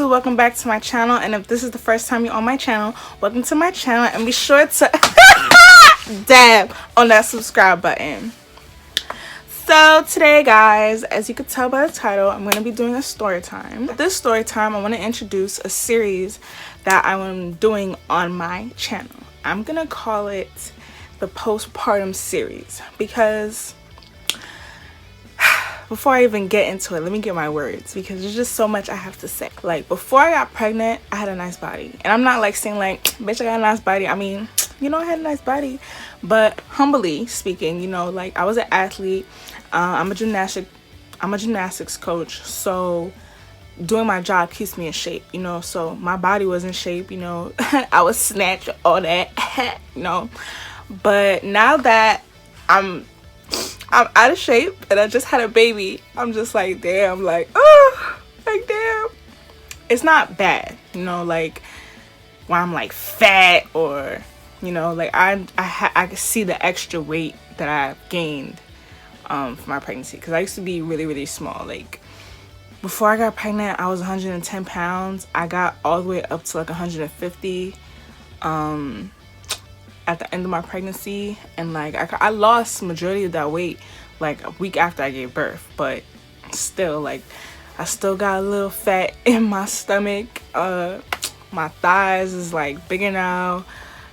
YouTube, welcome back to my channel. And if this is the first time you're on my channel, welcome to my channel, and be sure to dab on that subscribe button. So today, guys, as you could tell by the title, I'm going to be doing a story time. This story time, I want to introduce a series that I'm doing on my channel. I'm going to call it the postpartum series because before I even get into it, let me get my words, because there's just so much I have to say. Like, before I got pregnant, I had a nice body. And I'm not like saying like, bitch, I got a nice body. I mean, you know, I had a nice body. But humbly speaking, you know, like, I was an athlete. I'm a gymnastics coach. So doing my job keeps me in shape, you know. So my body was in shape, you know. I was snatch, all that, you know. But now that I'm out of shape and I just had a baby, I'm just like, damn, like, oh, like, damn. It's not bad, you know, like, when I'm like fat or, you know, like, I can see the extra weight that I've gained for my pregnancy, because I used to be really small. Like, before I got pregnant, I was 110 pounds. I got all the way up to like 150 at the end of my pregnancy, and like I lost majority of that weight like a week after I gave birth, but still, like, I still got a little fat in my stomach. My thighs is like bigger now.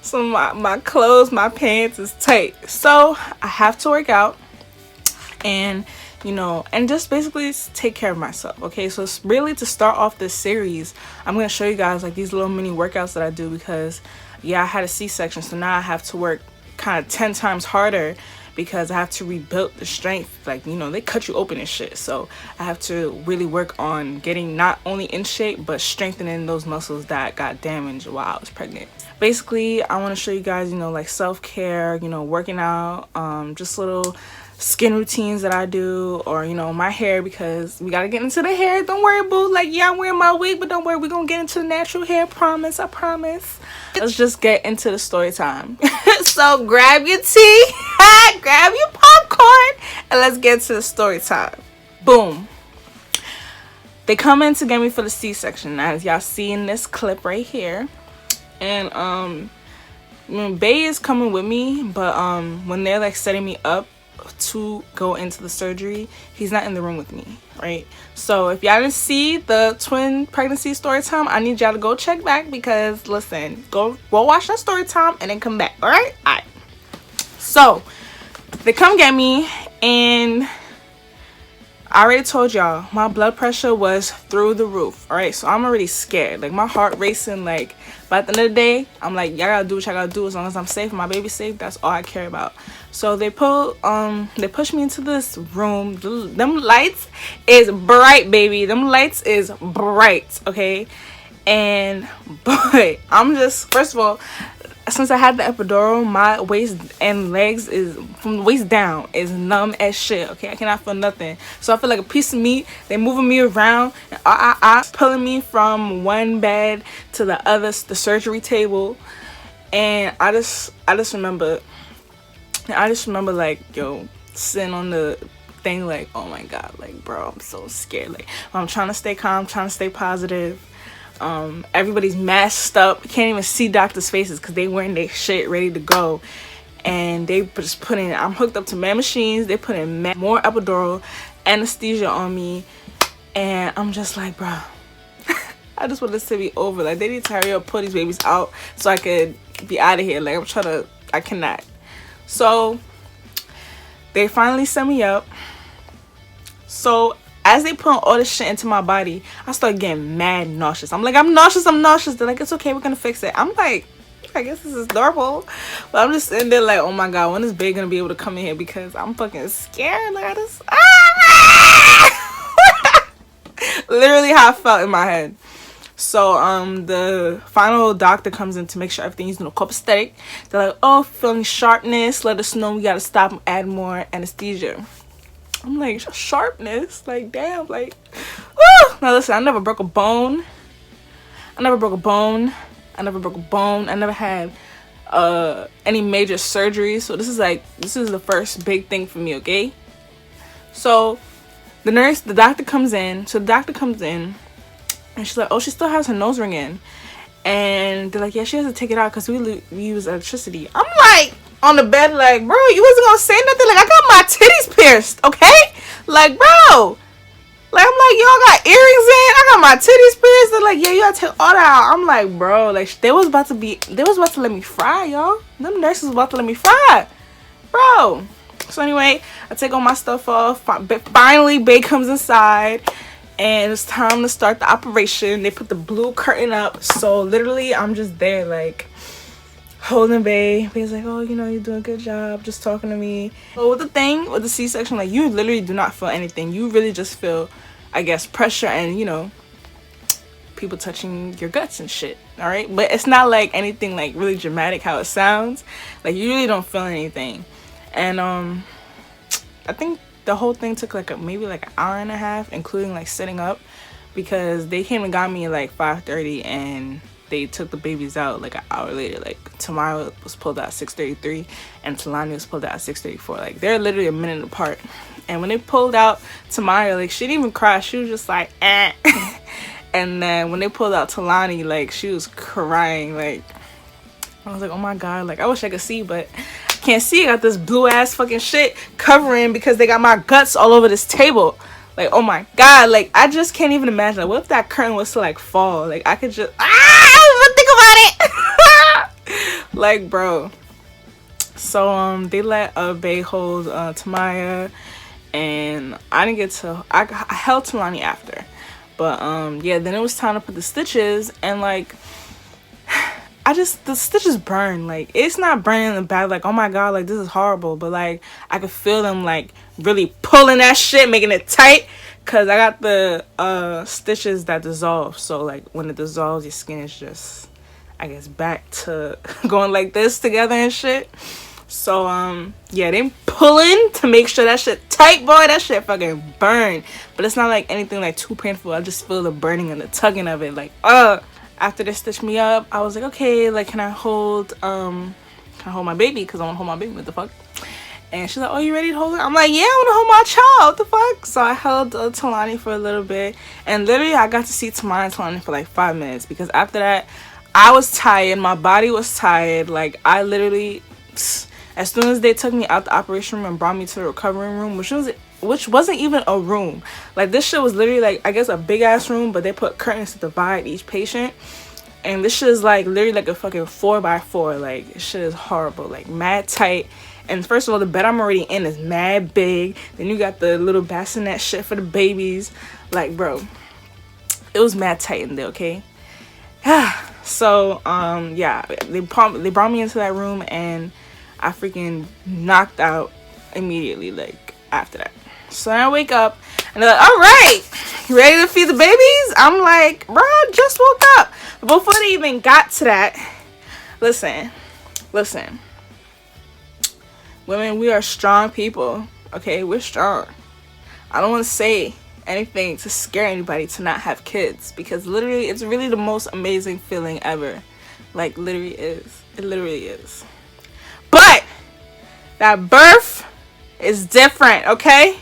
Some of my clothes, my pants is tight, so I have to work out and, you know, and just basically take care of myself. Okay, so it's really, to start off this series, I'm gonna show you guys like these little mini workouts that I do, because yeah, I had a C-section, so now I have to work kind of 10 times harder because I have to rebuild the strength. Like, you know, they cut you open and shit, so I have to really work on getting not only in shape but strengthening those muscles that got damaged while I was pregnant. Basically, I want to show you guys, you know, like self-care, you know, working out, just little skin routines that I do, or, you know, my hair, because we gotta get into the hair. Don't worry, boo. Like, yeah, I'm wearing my wig, but don't worry, we're gonna get into the natural hair. Promise, I promise. Let's just get into the story time. So grab your tea, grab your popcorn, and let's get to the story time. Boom. They come in to get me for the C-section, as y'all see in this clip right here. And Bay is coming with me, but when they're like setting me up to go into the surgery, he's not in the room with me, right? So if y'all didn't see the twin pregnancy story time, I need y'all to go check back, because listen, go watch that story time and then come back. All right. So they come get me, and I already told y'all my blood pressure was through the roof. All right, so I'm already scared, like my heart racing. Like, but at the end of the day, I'm like, y'all gotta do what y'all gotta do. As long as I'm safe and my baby's safe, that's all I care about. So they push me into this room. Them lights is bright, baby. Them lights is bright, okay? And but I'm just, first of all, since I had the epidural, my waist and legs is, from the waist down, is numb as shit, okay? I cannot feel nothing. So I feel like a piece of meat. They moving me around, and pulling me from one bed to the other, the surgery table. And I just remember like, yo, sitting on the thing like, oh my god, like, bro, I'm so scared. Like, I'm trying to stay calm, trying to stay positive. Everybody's masked up, can't even see doctors' faces because they wearing their shit ready to go, and they just put in, I'm hooked up to mad machines, they put in more epidural anesthesia on me, and I'm just like, bro, I just want this to be over. Like, they need to hurry up, pull these babies out so I could be out of here. Like, I cannot. So they finally set me up. So as they put all this shit into my body, I started getting mad nauseous. I'm like, I'm nauseous. They're like, it's okay, we're gonna fix it. I'm like, I guess this is normal. But I'm just sitting there like, oh my god, when is Bae gonna be able to come in here? Because I'm fucking scared. Like, I just literally how I felt in my head. So the final doctor comes in to make sure everything is, you know, copacetic. They're like, oh, feeling sharpness, let us know, we gotta stop and add more anesthesia. I'm like, sharpness? Like, damn, like, woo! Now listen, I never broke a bone. I never had any major surgeries. So this is the first big thing for me, okay? So the doctor comes in. And she's like, oh, she still has her nose ring in. And they're like, yeah, she has to take it out because we use electricity. I'm like, on the bed, like, bro, you wasn't gonna say nothing? Like, I got my titties pierced, okay? Like, bro. Like, I'm like, y'all got earrings in? I got my titties pierced. They're like, yeah, you gotta take all that out. I'm like, bro, like, they was about to let me fry, y'all. Them nurses was about to let me fry. Bro. So anyway, I take all my stuff off. Finally, Bae comes inside. And it's time to start the operation. They put the blue curtain up. So literally, I'm just there, like, holding Bae. Bae's like, oh, you know, you're doing a good job. Just talking to me. So with the thing, with the C-section, like, you literally do not feel anything. You really just feel, I guess, pressure and, you know, people touching your guts and shit. All right? But it's not, like, anything, like, really dramatic how it sounds. Like, you really don't feel anything. And, I think the whole thing took like maybe like an hour and a half, including like sitting up, because they came and got me at like 5:30 and they took the babies out like an hour later. Like Tamara was pulled out at 6:33 and Talani was pulled out at 6:34. Like they're literally a minute apart. And when they pulled out Tamara, like she didn't even cry. She was just like, eh. And then when they pulled out Talani, like she was crying. Like I was like, oh my god, like I wish I could see, but can't see. I got this blue ass fucking shit covering because they got my guts all over this table. Like, oh my god, like I just can't even imagine. Like, what if that curtain was to like fall? Like I could just I don't even think about it. Like, bro. So they let Bae hold Tamaya, and I didn't get to I held Talani after. But yeah, then it was time to put the stitches, and like the stitches burn. Like it's not burning in the back like, oh my god, like this is horrible, but like I could feel them like really pulling that shit, making it tight, because I got the stitches that dissolve. So like when it dissolves, your skin is just, I guess, back to going like this together and shit. So yeah, they pulling to make sure that shit tight, boy. That shit fucking burn, but it's not like anything like too painful. I just feel the burning and the tugging of it, like after they stitched me up, I was like, okay, like, can I hold my baby? Because I want to hold my baby. What the fuck? And she's like, oh, you ready to hold it? I'm like, yeah, I want to hold my child. What the fuck? So I held Talani for a little bit. And literally, I got to see Tamara and Talani for like 5 minutes. Because after that, I was tired. My body was tired. Like, I literally, as soon as they took me out the operation room and brought me to the recovery room, which wasn't even a room. Like, this shit was literally, like, I guess a big-ass room, but they put curtains to divide each patient. And this shit is, like, literally, like, a fucking 4x4. Like, this shit is horrible. Like, mad tight. And first of all, the bed I'm already in is mad big. Then you got the little bassinet shit for the babies. Like, bro, it was mad tight in there, okay? So, yeah, they brought me into that room, and I freaking knocked out immediately, like, after that. So I wake up, and they're like, all right, you ready to feed the babies? I'm like, bro, I just woke up. But before they even got to that, listen. Women, we are strong people, okay? We're strong. I don't want to say anything to scare anybody to not have kids, because literally, it's really the most amazing feeling ever. Like, literally is. It literally is. But that birth is different, okay?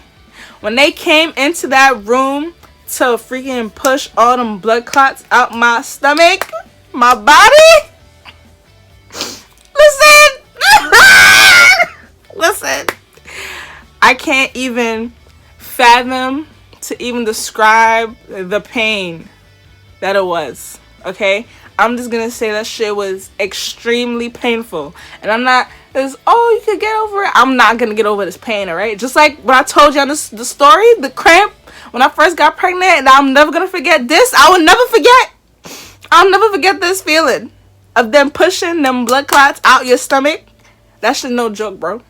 When they came into that room to freaking push all them blood clots out my stomach, my body, listen, I can't even fathom to even describe the pain that it was, okay? I'm just gonna say that shit was extremely painful. And I'm not, oh, you could get over it. I'm not gonna get over this pain, alright? Just like when I told you on the story, the cramp, when I first got pregnant, and I'm never gonna forget this. I'll never forget this feeling of them pushing them blood clots out your stomach. That shit no joke, bro.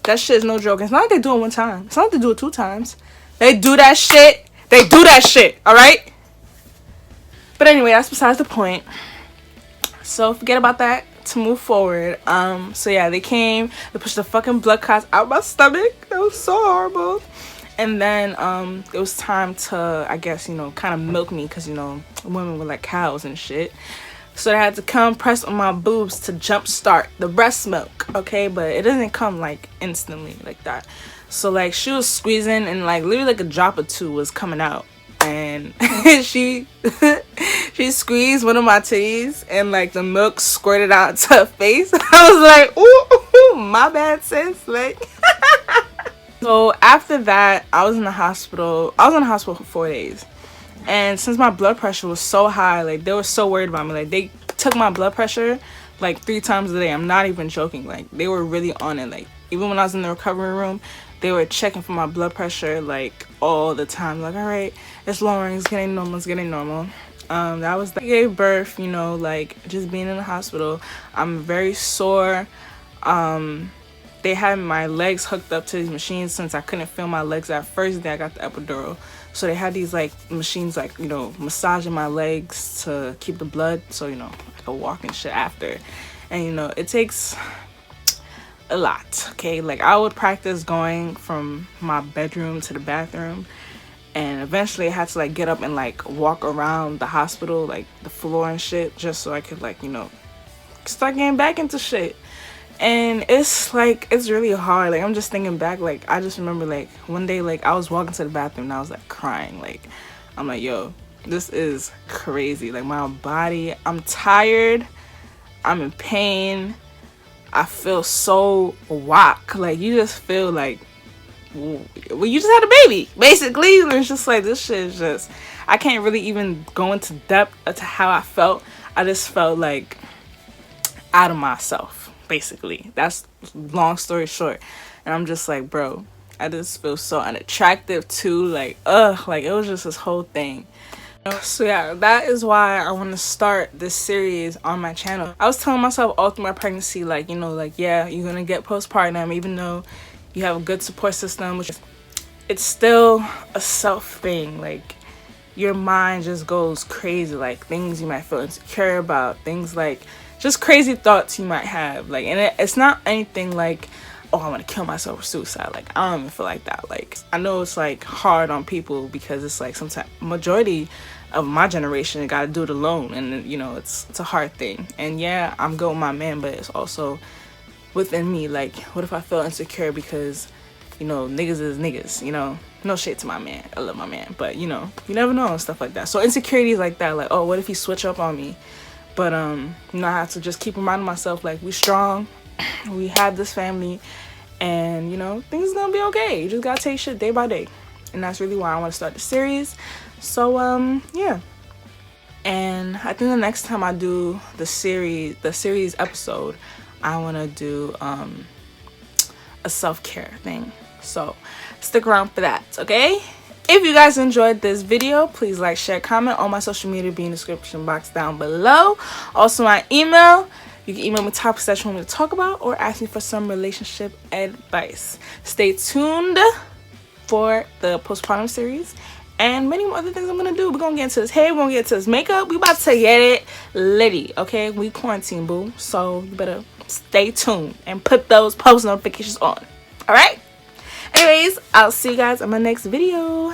That shit is no joke. It's not like they do it one time. It's not like they do it 2 times. They do that shit. Alright? But anyway, that's besides the point. So forget about that to move forward. So yeah, they came, they pushed the fucking blood clots out my stomach. That was so horrible. And then it was time to, I guess, you know, kind of milk me, because, you know, women were like cows and shit. So they had to come press on my boobs to jumpstart the breast milk, okay? But it doesn't come like instantly like that. So like she was squeezing, and like literally like a drop or 2 was coming out. and she she squeezed one of my titties and like the milk squirted out to her face. I was like, ooh, my bad sis. Like so after that, I was in the hospital. I was in the hospital for 4 days. And since my blood pressure was so high, like they were so worried about me. Like they took my blood pressure like 3 times a day. I'm not even joking. Like they were really on it. Like even when I was in the recovery room, they were checking for my blood pressure like all the time. Like, all right, it's lowering, it's getting normal, it's getting normal. That was I gave birth, you know, like just being in the hospital. I'm very sore. They had my legs hooked up to these machines since I couldn't feel my legs at first day I got the epidural. So they had these like machines like, you know, massaging my legs to keep the blood so, you know, I could walk and shit after. And you know, it takes a lot, okay? Like I would practice going from my bedroom to the bathroom, and eventually I had to like get up and like walk around the hospital, like the floor and shit, just so I could like, you know, start getting back into shit. And it's like, it's really hard. Like I'm just thinking back, like I just remember like one day like I was walking to the bathroom and I was like crying. Like I'm like, yo, this is crazy. Like my body, I'm tired, I'm in pain, I feel so whack. Like you just feel like, well, you just had a baby basically. And it's just like, this shit is just, I can't really even go into depth to how I felt. I just felt like out of myself. Basically, that's long story short. And I'm just like, bro, I just feel so unattractive too. Like, like it was just this whole thing. So yeah, that is why I want to start this series on my channel. I was telling myself all through my pregnancy, like, you know, like, yeah, you're gonna get postpartum, even though you have a good support system, which is, it's still a self thing. Like your mind just goes crazy, like things you might feel insecure about, things like just crazy thoughts you might have. Like, and it's not anything like, oh, I want to kill myself or suicide. Like I don't even feel like that. Like I know it's like hard on people because it's like sometimes majority of my generation got to do it alone, and you know it's a hard thing. And yeah, I'm good with my man, but it's also within me, like what if I feel insecure because, you know, niggas is niggas, you know, no shade to my man, I love my man, but you know, you never know and stuff like that. So insecurities like that, like, oh, what if he switch up on me? But you know, I have to just keep reminding myself like we strong, we have this family, and you know, things gonna be okay. You just gotta take shit day by day. And that's really why I want to start the series. So yeah. And I think the next time I do the series episode, I want to do a self-care thing. So stick around for that, okay? If you guys enjoyed this video, please like, share, comment. All my social media be in the description box down below. Also my email. You can email me topics that you want me to talk about or ask me for some relationship advice. Stay tuned for the postpartum series and many more other things I'm gonna do. We're gonna get into this hair, we're gonna get into this makeup. We about to get it litty, okay? We quarantine, boo. So you better stay tuned and put those post notifications on. Alright? Anyways, I'll see you guys in my next video.